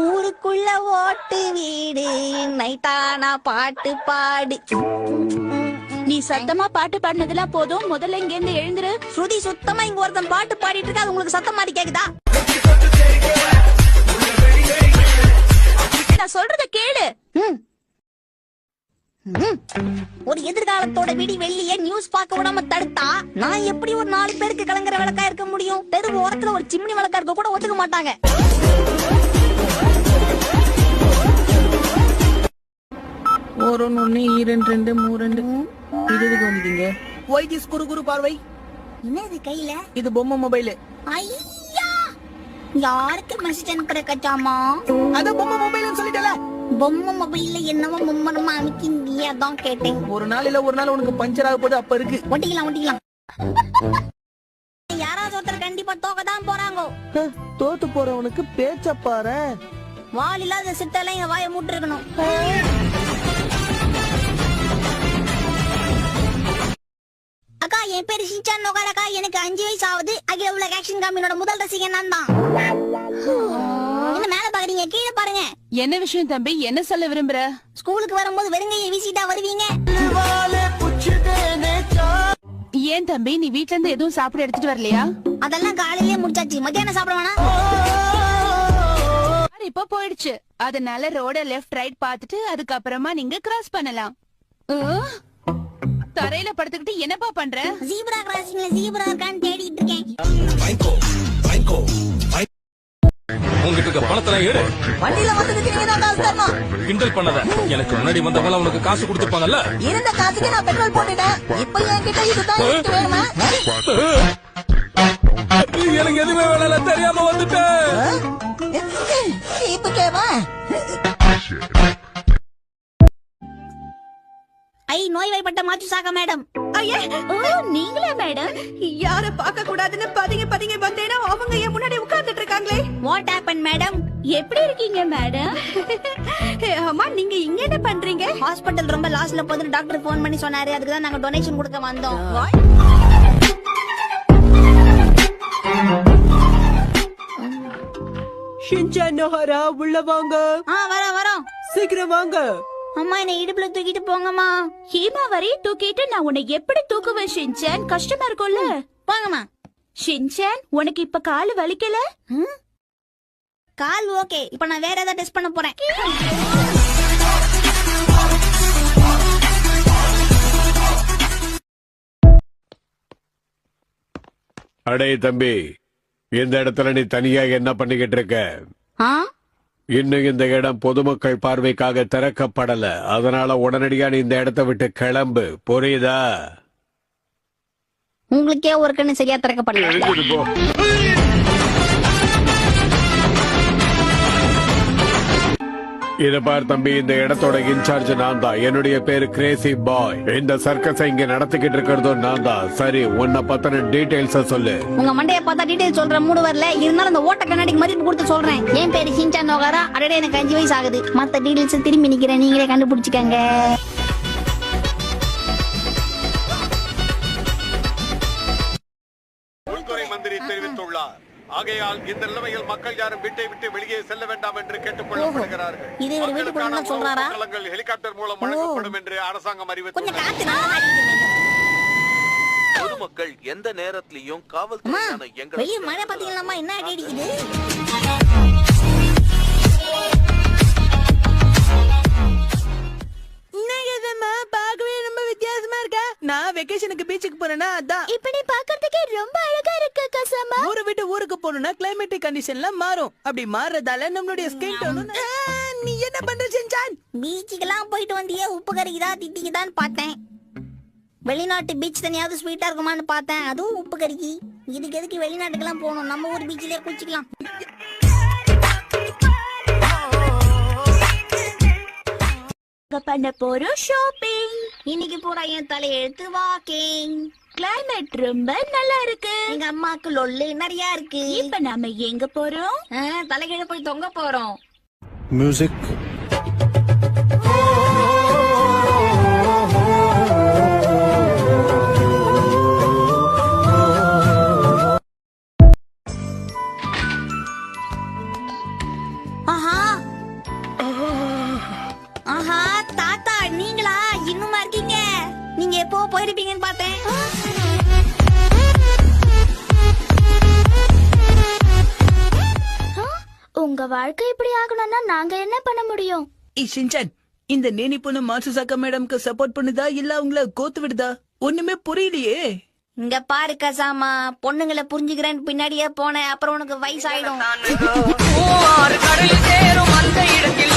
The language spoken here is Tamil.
ஊருக்குள்ள ஓட்டு வீடு நைட்டானா பாட்டு பாடு. நீ சத்தமா பாட்டு பாடினதெல்லாம் போதும், முதல்ல இங்க இருந்து எழுந்துரு. ஸ்ருதி சுத்தமா இங்க ஒருத்தன் பாட்டு பாடிட்டு இருக்கா, அது உங்களுக்கு சத்தம் மாதிரி கேக்குதா? நான் சொல்றத கேளு. ஒரு எதிர்காலத்தோட விடி வெள்ளிய நியூஸ் பார்க்க விடாம தடுத்தா நான் எப்படி ஒரு 4 பேருக்கு கலங்குற விளக்கா இருக்க முடியும்? தெரு ஓரத்துல ஒரு சிம்னி விளக்கா இருக்க கூட ஒத்துக்க மாட்டாங்க. 1 1 2 2 3 2 இது வந்தீங்க. ஒய் திஸ் குரு பார்வை. என்னது கையில? இது பொம்மை மொபைல். ஐயா, யாருக்கு மெசேஜ் அனுப்புற கச்சாமா? அத பொம்மை மொபைல்னு சொல்லிட்டல. பொம்மை மொபைல்ல என்னவோ மும்மரமா அனுப்பிங்க, அதான் கேட்டேன். ஒரு நாள் உனக்கு பஞ்சர் ஆக போகுது, அப்ப இருக்கு. ஒட்டிக்கலாம். யாராவது ஒருத்தர் கண்டிப்பா தோக்கதான் போறாங்க. தோத்து போறவனுக்கு பேச்ச பாரு. வால் இல்லாத சிட்டெல்லாம் என் வாயை மூட்டு இருக்கணும். அக்கா, என் பேரு ஷின்சான் நோகார் அக்கா. எனக்கு 5 வயசு ஆகுது. அகில உலக ஆக்ஷன் கம்பெனியோட முதல் ரசிகன் நான் தான். என்ன மேல பாக்குறீங்க? கீழே பாருங்க. என்ன விஷயம் தம்பி, என்ன சொல்ல விரும்புற? ஸ்கூலுக்கு வரும்போது வெறுங்கையை வீசிட்டா வருவீங்க. ஏன் தம்பி, நீ வீட்ல இருந்து எதுவும் சாப்பிட எடுத்துட்டு வரலையா? அதெல்லாம் காலையிலேயே முடிச்சாச்சு. மத்தியானம் சாப்பிட வேணா? இப்ப போயிடுச்சு. அதனால ரோட லெஃப்ட் ரைட் பாத்துட்டு அதுக்கப்புறமா நீங்க கிராஸ் பண்ணலாம். தரையில படுத்துக்கிட்டு என்னப்பா பண்ற? ஜீப்ரா கிராசிங்ல ஜீப்ரா இருக்கான்னு தேடிட்டு இருக்கேன். உங்ககிட்ட இருக்க பணத்தை எடு. வண்டியில வந்ததுக்கு நீங்க தான் காசு தரணும். கிண்டல் பண்ணாத. எனக்கு முன்னாடி வந்தவங்க உனக்கு காசு கொடுத்துப்பாங்கல்ல. இருந்த காசுக்கு நான் பெட்ரோல் போட்டுட்டேன். இப்போ என்கிட்ட இதுதான் இருக்கு. வேணுமா? எனக்கு எதுவுமே வேலை தெரியாம வந்துட்டேன். இப்ப கேவா ஐ நோய்வாய்ப்பட்ட மாச்சு சாக்கா மேடம். நீங்களே மேடம்? யார பார்க்க கூடாதுன்னு பதுங்க வந்தேனா அவங்க என் முன்னாடி உட்கார்ந்துட்டு இருக்காங்களே. What happen madam? எப்படி இருக்கீங்க மேடம்? அம்மா, நீங்க இங்க என்ன பண்றீங்க? ஹாஸ்பிடல் ரொம்ப லாஸ்ட்ல போகுது, டாக்டர் போன் பண்ணி சொன்னாரு. அதுக்கு தான் நாங்க டொனேஷன் கொடுக்க வந்தோம். ஷின்சான் நோகாரா, உள்ள வாங்க. வரோம். சீக்கிரம் வாங்க. அம்மா, என்ன இடுப்புல தூக்கிட்டு போங்கம்மா. ஹீமா வரை தூக்கிட்டு நான் உன்னை எப்படி தூக்குவேன் ஷின்சான்? கஷ்டமா இருக்கும்ல. போங்கம்மா. ஷின்சான், உனக்கு இப்ப கால் வலிக்கல? Call okay. இப்ப நான் வேற ஏதாவது டெஸ்ட் பண்ண போறேன். அடே தம்பி, இந்த இடத்துல நீ தனியா என்ன பண்ணிக்கிட்டு இருக்க? இன்னும் இந்த இடம் பொதுமக்கள் பார்வைக்காக திறக்கப்படல. அதனால உடனடியா நீ இந்த இடத்தை விட்டு கிளம்பு, புரியுதா? உங்களுக்கே ஒரு கண்ணு சரியா திறக்கப்படல. இத பார் தம்பி, இந்த இடத்தோட இன்சார்ஜ் நான் தான். என்னுடைய பேரு கிரேசி பாய். இந்த சர்க்கஸை இங்க நடத்திக்கிட்டு இருக்கிறதும் நான் தான். சரி, உன்னை பத்தின டீடைல்ஸ சொல்லு. உங்க மண்டைய பார்த்தா டீடைல் சொல்ற மூடு வரல. இருந்தாலும் அந்த ஓட்ட கண்ணாடிக்கு மதிப்பு கொடுத்து சொல்றேன். என் பேரு ஷின்சான் நோகாரா. அடடே, எனக்கு 5 வயசு ஆகுது. மத்த டீடைல்ஸ் திரும்பி நிக்கிறேன், நீங்களே கண்டுபிடிச்சுக்கங்க. உள்துறை மந்திரி தெரிவித்துள்ளார். ஆகையால் இந்த நிலைமையில் மக்கள் யாரும் வீட்டை விட்டு வெளியே செல்ல வேண்டாம் என்று கேட்டுக் கொள்ளப்படுகிறார்கள். ஹெலிகாப்டர் மூலம் வழங்கப்படும் என்று அரசாங்கம் அறிவித்துள்ளது. பொதுமக்கள் எந்த நேரத்திலையும் காவல்துறையான வெளியே மழை பாத்தீங்களா என்ன அடிக்குது? பார்க்கவே ரொம்ப வித்தியாசமா இருக்கா? நான் வெக்கேஷனுக்கு பீச்சுக்கு போறேன்னா அதான். இப்படி பார்க்கிறதுக்கே ரொம்ப அழகா இருக்கு கசாமா. ஊரை விட்டு ஊருக்கு போறோம்னா கிளைமேட்டிக் கண்டிஷன்லாம் மாறும். அப்படி மாறதால நம்மளுடைய ஸ்கின் டோன். நீ என்ன பண்ற ஷின்சான்? பீச்சுக்கெல்லாம் போயிட்டு வந்தியே, உப்பு கறிக்குதா திட்டிக்குதான்னு பார்த்தேன். வெளிநாட்டு பீச் தனியாவது ஸ்வீட்டா இருக்குமான்னு பார்த்தேன். அதுவும் உப்பு கறிக்கு. இதுக்கு எதுக்கு வெளிநாட்டுக்கெல்லாம் போகணும்? நம்ம ஊர் பீச்சிலே குளிச்சுக்கலாம். பண்ண போறோம் ஷாப்பிங். இன்னைக்கு பூரா என் தலையெழுத்து வாக்கிங். கிளைமேட் ரொம்ப நல்லா இருக்கு. எங்க அம்மாக்கு லொல்லு நிறைய இருக்கு. இப்ப நாம எங்க போறோம்? தலைகீழ போய் தொங்க போறோம். மியூசிக். ஆஹா, இருப்பீங்கன்னு பார்த்தேன். உங்க வாழ்க்கை இப்படி ஆகணும்னா நாங்க என்ன பண்ண முடியும்? ஷின்சான், இந்த நேனி பொண்ணு மாசுசாக்கா மேடம்க்கு சப்போர்ட் பண்ணுதா இல்ல அவங்கள கோத்து விடுதா? ஒண்ணுமே புரியலையே. இங்க பாரு கசாமா, பொண்ணுங்களை புரிஞ்சுக்கிறேன்னு பின்னாடியே போனேன், அப்புறம் உனக்கு வயசாயிடும். கடலில் சேரும் அந்த இடத்தில்